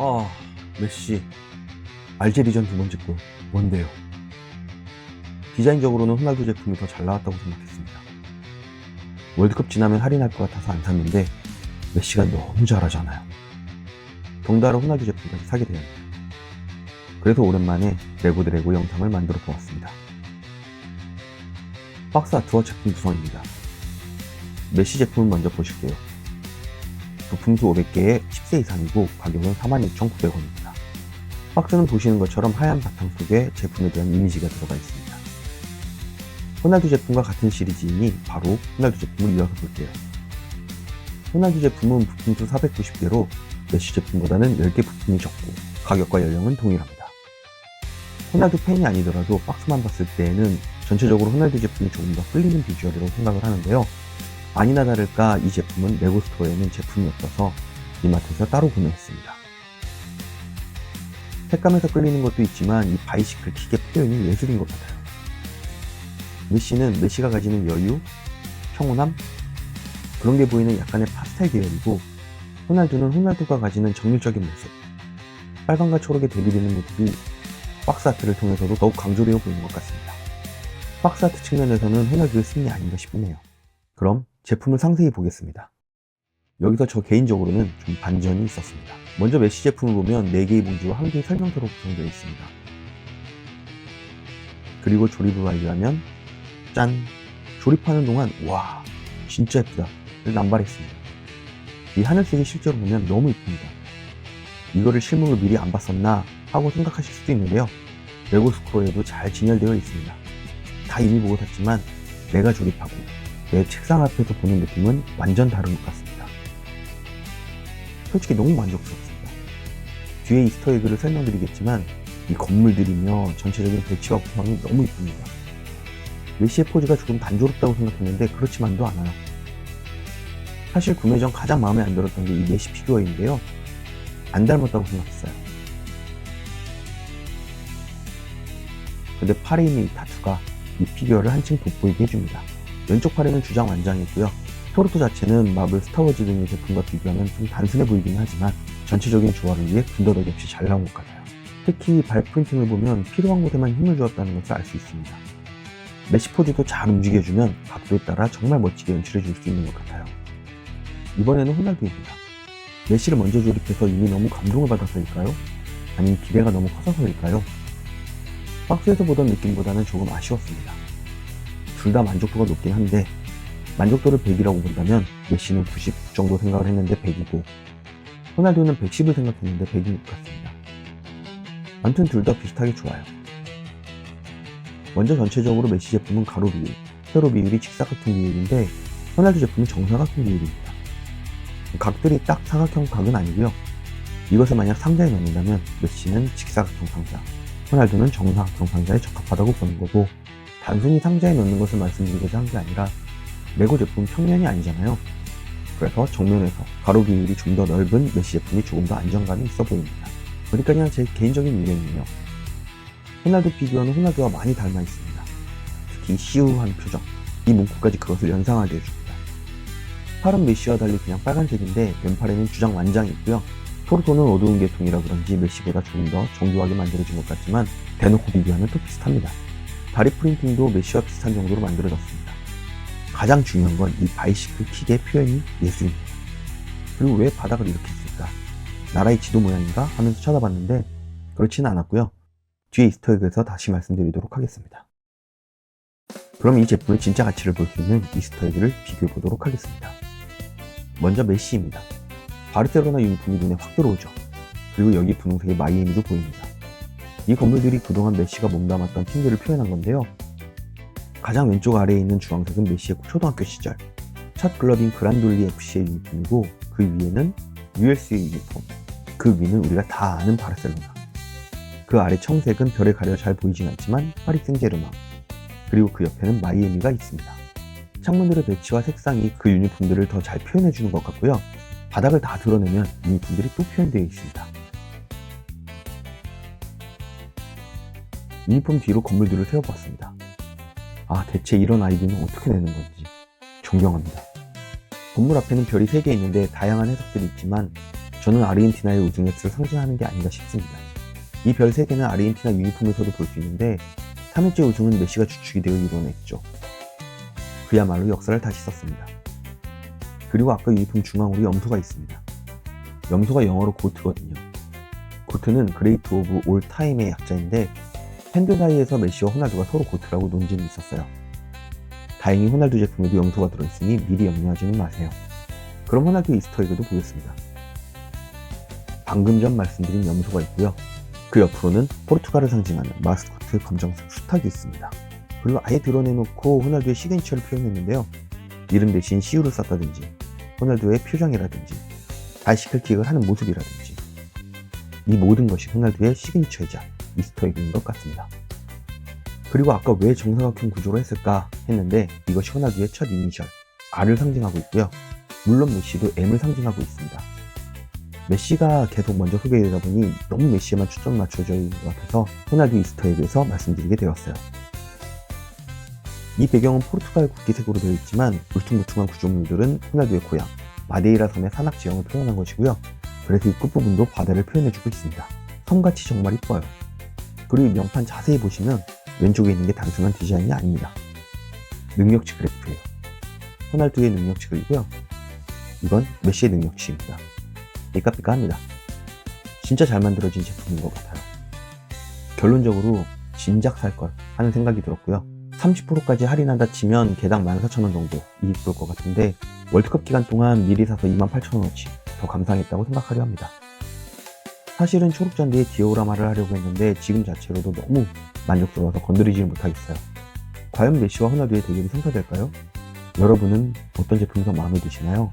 아, 메시. 알제리전 두 번째 골. 뭔데요? 디자인적으로는 호날두 제품이 더 잘 나왔다고 생각했습니다. 월드컵 지나면 할인할 것 같아서 안 샀는데 메시가 너무 잘하잖아요. 덩달아 호날두 제품까지 사게 되었네요. 그래서 오랜만에 레고 드래고 영상을 만들어 보았습니다. 박스 아트와 제품 구성입니다. 메시 제품을 먼저 보실게요. 부품수 500개에 10세 이상이고 가격은 46,900원입니다. 박스는 보시는 것처럼 하얀 바탕 속에 제품에 대한 이미지가 들어가 있습니다. 호날두 제품과 같은 시리즈이니 바로 호날두 제품을 이어서 볼게요. 호날두 제품은 부품수 490개로 메시 제품보다는 10개 부품이 적고 가격과 연령은 동일합니다. 호날두 팬이 아니더라도 박스만 봤을 때에는 전체적으로 호날두 제품이 조금 더 끌리는 비주얼이라고 생각을 하는데요. 아니나 다를까 이 제품은 레고 스토어에는 제품이 없어서 이마트에서 따로 구매했습니다. 색감에서 끌리는 것도 있지만 이 바이시클 킥의 표현이 예술인 것 같아요. 메시는 메시가 가지는 여유, 평온함, 그런 게 보이는 약간의 파스텔 계열이고, 호날두는 호날두가 가지는 정열적인 모습, 빨강과 초록의 대비되는 모습이 박스 아트를 통해서도 더욱 강조되어 보이는 것 같습니다. 박스 아트 측면에서는 호날두의 승리 아닌가 싶네요. 그럼 제품을 상세히 보겠습니다. 여기서 저 개인적으로는 좀 반전이 있었습니다. 먼저 메시 제품을 보면 4개의 봉지와 1개의 설명서로 구성되어 있습니다. 그리고 조립을 완료하면 짠! 조립하는 동안 와 진짜 예쁘다 남발했습니다. 이 하늘색이 실제로 보면 너무 예쁩니다. 이거를 실물로 미리 안 봤었나 하고 생각하실 수도 있는데요. 레고 스토어에도 잘 진열되어 있습니다. 다 이미 보고 샀지만 내가 조립하고 내 책상 앞에서 보는 느낌은 완전 다른 것 같습니다. 솔직히 너무 만족스럽습니다. 뒤에 이스터에그를 설명드리겠지만 이 건물들이며 전체적인 배치와 구성이 너무 이쁩니다. 메시의 포즈가 조금 단조롭다고 생각했는데 그렇지만도 않아요. 사실 구매 전 가장 마음에 안 들었던 게 이 메시 피규어인데요. 안 닮았다고 생각했어요. 근데 팔에 있는 이 타투가 이 피규어를 한층 돋보이게 해줍니다. 왼쪽 팔에는 주장 완장이 있고요. 토르토 자체는 마블 스타워즈 등의 제품과 비교하면 좀 단순해 보이긴 하지만 전체적인 조화를 위해 군더더기 없이 잘 나온 것 같아요. 특히 발 프린팅을 보면 필요한 곳에만 힘을 주었다는 것을 알 수 있습니다. 메시 포즈도 잘 움직여주면 각도에 따라 정말 멋지게 연출해 줄 수 있는 것 같아요. 이번에는 호날두입니다. 메시를 먼저 조립해서 이미 너무 감동을 받아서일까요? 아니면 기대가 너무 커서서일까요? 박스에서 보던 느낌보다는 조금 아쉬웠습니다. 둘 다 만족도가 높긴 한데 만족도를 100이라고 본다면 메시는 90 정도 생각을 했는데 100이고 호날두는 110을 생각했는데 100인 것 같습니다. 아무튼 둘 다 비슷하게 좋아요. 먼저 전체적으로 메시 제품은 가로 비율, 세로 비율이 직사각형 비율인데 호날두 제품은 정사각형 비율입니다. 각들이 딱 사각형 각은 아니고요. 이것을 만약 상자에 넣는다면 메시는 직사각형 상자, 호날두는 정사각형 상자에 적합하다고 보는 거고, 단순히 상자에 넣는 것을 말씀드리고자 한 게 아니라 레고 제품 평면이 아니잖아요. 그래서 정면에서 가로 비율이 좀 더 넓은 메시 제품이 조금 더 안정감이 있어 보입니다. 그러니까 그냥 제 개인적인 의견이에요. 호날두 피규어는 호날두와 많이 닮아 있습니다. 특히 시우한 표정, 이 문구까지 그것을 연상하게 해줍니다. 팔은 메시와 달리 그냥 빨간색인데 왼팔에는 주장 완장이 있고요. 토르토는 어두운 계통이라 그런지 메시보다 조금 더 정교하게 만들어진 것 같지만 대놓고 비교하면 또 비슷합니다. 다리 프린팅도 메시와 비슷한 정도로 만들어졌습니다. 가장 중요한 건 이 바이시클 킥의 표현이 예술입니다. 그리고 왜 바닥을 이렇게 했을까? 나라의 지도 모양인가? 하면서 찾아봤는데 그렇지는 않았고요. 뒤에 이스터에그에서 다시 말씀드리도록 하겠습니다. 그럼 이 제품의 진짜 가치를 볼 수 있는 이스터에그를 비교해 보도록 하겠습니다. 먼저 메시입니다. 바르셀로나 유니폼이 눈에 확 들어오죠. 그리고 여기 분홍색의 마이애미도 보입니다. 이 건물들이 그동안 메시가 몸담았던 팀들을 표현한 건데요. 가장 왼쪽 아래에 있는 주황색은 메시의 초등학교 시절 첫 클럽인 그란돌리 FC의 유니폼이고, 그 위에는 US의 유니폼, 그 위는 우리가 다 아는 바르셀로나, 그 아래 청색은 별에 가려 잘 보이진 않지만 파리 생제르맹, 그리고 그 옆에는 마이애미가 있습니다. 창문들의 배치와 색상이 그 유니폼들을 더 잘 표현해주는 것 같고요. 바닥을 다 드러내면 유니폼들이 또 표현되어 있습니다. 유니폼 뒤로 건물들을 세워봤습니다. 아, 대체 이런 아이디어는 어떻게 내는 건지 존경합니다. 건물 앞에는 별이 3개 있는데 다양한 해석들이 있지만 저는 아르헨티나의 우승 횟수를 상징하는 게 아닌가 싶습니다. 이 별 3개는 아르헨티나 유니폼에서도 볼 수 있는데 3회째 우승은 메시가 주축이 되어 이뤄냈죠. 그야말로 역사를 다시 썼습니다. 그리고 아까 유니폼 중앙으로 염소가 있습니다. 염소가 영어로 고트거든요. 고트는 그레이트 오브 올 타임의 약자인데 팬들 사이에서 메시와 호날두가 서로 고트라고 논쟁이 있었어요. 다행히 호날두 제품에도 염소가 들어있으니 미리 염려하지는 마세요. 그럼 호날두 이스터에그도 보겠습니다. 방금 전 말씀드린 염소가 있고요. 그 옆으로는 포르투갈을 상징하는 마스코트 검정색 수탉이 있습니다. 그리고 아예 드러내놓고 호날두의 시그니처를 표현했는데요. 이름 대신 CU를 썼다든지 호날두의 표정이라든지 바이시클킥을 하는 모습이라든지 이 모든 것이 호날두의 시그니처이자 이스터에그인 것 같습니다. 그리고 아까 왜 정사각형 구조로 했을까 했는데 이것이 호날두의 첫 이니셜 R을 상징하고 있고요. 물론 메시도 M을 상징하고 있습니다. 메시가 계속 먼저 소개되다 보니 너무 메시에만 초점을 맞춰져 있는 것 같아서 호날두 이스터에그에서 말씀드리게 되었어요. 이 배경은 포르투갈 국기색으로 되어 있지만 울퉁불퉁한 구조물들은 호날두의 고향 마데이라 섬의 산악 지형을 표현한 것이고요. 그래서 이 끝부분도 바다를 표현해주고 있습니다. 섬같이 정말 이뻐요. 그리고 명판 자세히 보시면 왼쪽에 있는 게 단순한 디자인이 아닙니다. 능력치 그래프예요. 호날두의 능력치 그리고요. 이건 메시의 능력치입니다. 삐까삐까합니다. 진짜 잘 만들어진 제품인 것 같아요. 결론적으로 진작 살걸 하는 생각이 들었고요. 30%까지 할인한다 치면 개당 14,000원 정도 이익 볼 것 같은데 월드컵 기간 동안 미리 사서 28,000원어치 더 감상했다고 생각하려 합니다. 사실은 초록잔디에 디오라마를 하려고 했는데 지금 자체로도 너무 만족스러워서 건드리지 못하겠어요. 과연 메시와 호날두의 대결이 성사될까요? 여러분은 어떤 제품이 더 마음에 드시나요?